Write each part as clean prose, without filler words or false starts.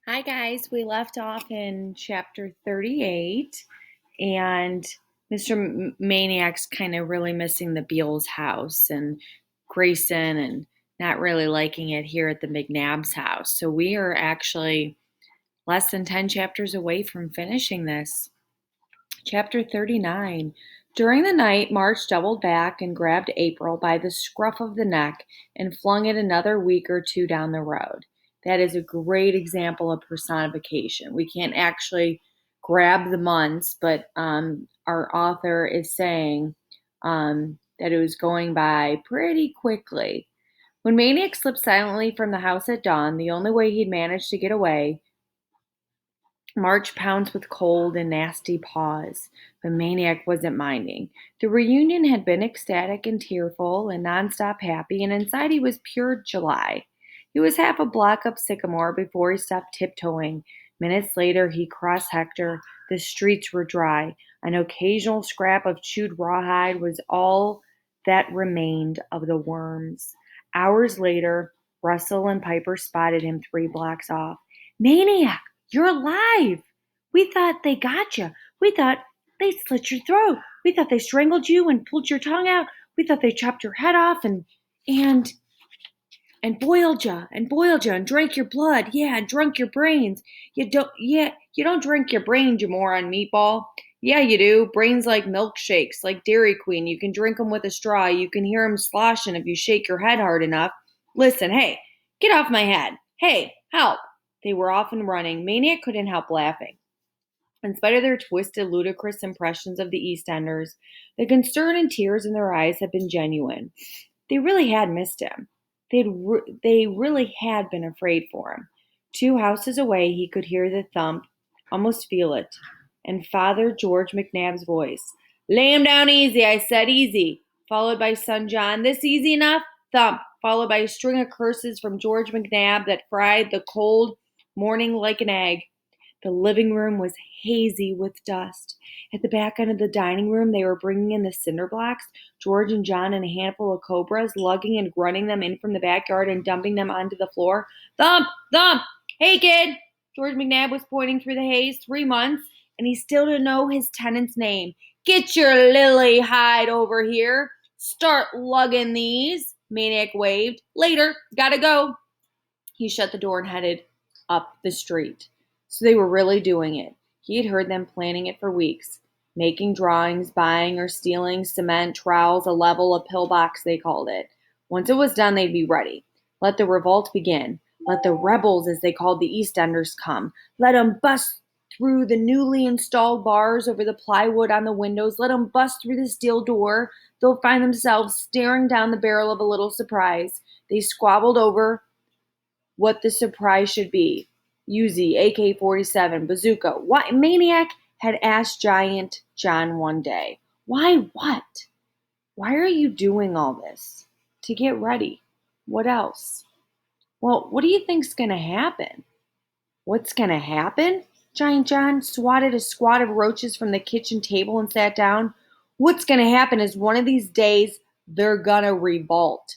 Hi, guys. We left off in chapter 38, and Mr. Maniac's kind of really missing the Beals house and Grayson and not really liking it here at the McNabb's house. So we are actually less than 10 chapters away from finishing this. Chapter 39. During the night, March doubled back and grabbed April by the scruff of the neck and flung it another week or two down the road. That is a great example of personification. We can't actually grab the months, but our author is saying that it was going by pretty quickly. When Maniac slipped silently from the house at dawn, the only way he'd managed to get away, March pounced with cold and nasty paws, but Maniac wasn't minding. The reunion had been ecstatic and tearful and nonstop happy, and inside he was pure July. He was half a block up Sycamore before he stopped tiptoeing. Minutes later, he crossed Hector. The streets were dry. An occasional scrap of chewed rawhide was all that remained of the worms. Hours later, Russell and Piper spotted him 3 blocks off. Maniac! You're alive! We thought they got you. We thought they slit your throat. We thought they strangled you and pulled your tongue out. We thought they chopped your head off and and boiled you and drank your blood. Yeah, and drunk your brains. You don't drink your brains, you moron meatball. Yeah, you do. Brains like milkshakes, like Dairy Queen. You can drink them with a straw. You can hear them sloshing if you shake your head hard enough. Listen, hey, get off my head. Hey, help. They were off and running. Maniac couldn't help laughing. In spite of their twisted, ludicrous impressions of the EastEnders, the concern and tears in their eyes had been genuine. They really had missed him. They really had been afraid for him. 2 houses away, he could hear the thump, almost feel it, and Father George McNabb's voice. Lay him down easy, I said, easy. Followed by son John. This easy enough? Thump. Followed by a string of curses from George McNabb that fried the cold morning like an egg. The living room was hazy with dust. At the back end of the dining room, they were bringing in the cinder blocks, George and John and a handful of cobras, lugging and grunting them in from the backyard and dumping them onto the floor. Thump! Thump! Hey, kid! George McNabb was pointing through the haze. 3 months, and he still didn't know his tenant's name. Get your lily hide over here. Start lugging these. Maniac waved. Later. Gotta go. He shut the door and headed up the street. So they were really doing it. He had heard them planning it for weeks. Making drawings, buying or stealing cement, trowels, a level, a pillbox, they called it. Once it was done, they'd be ready. Let the revolt begin. Let the rebels, as they called the EastEnders, come. Let 'em bust through the newly installed bars over the plywood on the windows. Let 'em bust through the steel door. They'll find themselves staring down the barrel of a little surprise. They squabbled over what the surprise should be. Uzi, AK-47, bazooka. Why? Maniac had asked Giant John one day. Why what? Why are you doing all this? To get ready. What else? Well, what do you think's gonna happen? What's gonna happen? Giant John swatted a squad of roaches from the kitchen table and sat down. What's gonna happen is one of these days they're gonna revolt.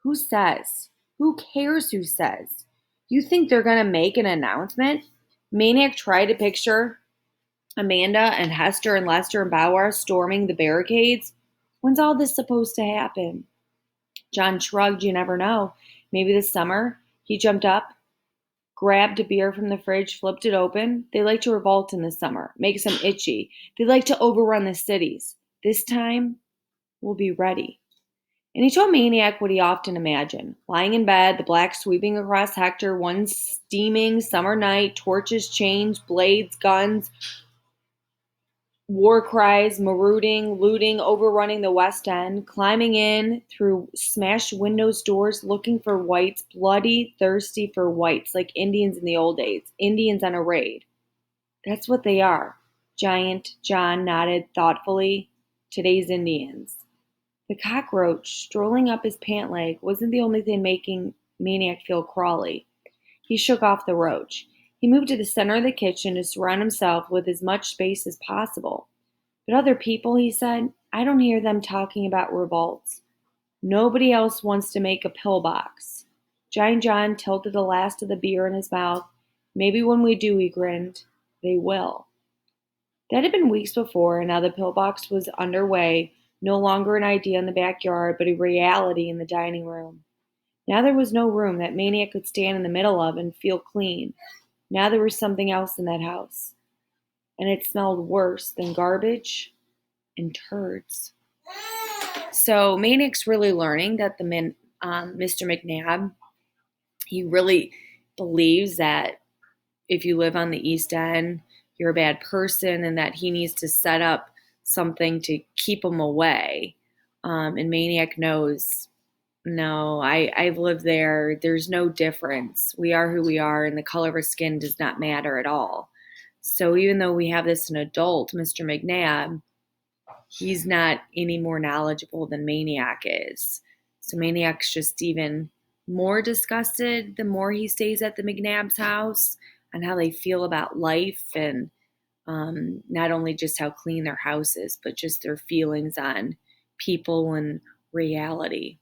Who says? Who cares who says? You think they're gonna make an announcement? Maniac tried to picture Amanda and Hester and Lester and Bauer storming the barricades. When's all this supposed to happen? John shrugged. You never know. Maybe this summer. He jumped up, grabbed a beer from the fridge, flipped it open. They like to revolt in the summer, makes them itchy. They like to overrun the cities. This time, we'll be ready. And he told Maniac what he often imagined. Lying in bed, the black sweeping across Hector, one steaming summer night, torches, chains, blades, guns, war cries, marauding, looting, overrunning the West End, climbing in through smashed windows, doors, looking for whites, bloody, thirsty for whites, like Indians in the old days, Indians on a raid. That's what they are. Giant John nodded thoughtfully. Today's Indians. The cockroach strolling up his pant leg wasn't the only thing making Maniac feel crawly. He shook off the roach. He moved to the center of the kitchen to surround himself with as much space as possible. But other people, he said, I don't hear them talking about revolts. Nobody else wants to make a pillbox. Giant John tilted the last of the beer in his mouth. Maybe when we do, he grinned, they will. That had been weeks before, and now the pillbox was underway, no longer an idea in the backyard, but a reality in the dining room. Now there was no room that Maniac could stand in the middle of and feel clean. Now there was something else in that house, and it smelled worse than garbage and turds. So Maniac's really learning that Mr. McNabb, he really believes that if you live on the East End, you're a bad person, and that he needs to set up something to keep him away. And Maniac knows, no, I've lived there. There's no difference. We are who we are, and the color of our skin does not matter at all. So even though we have this an adult, Mr. McNabb, he's not any more knowledgeable than Maniac is. So Maniac's just even more disgusted the more he stays at the McNabb's house and how they feel about life, and not only just how clean their house is, but just their feelings on people and reality.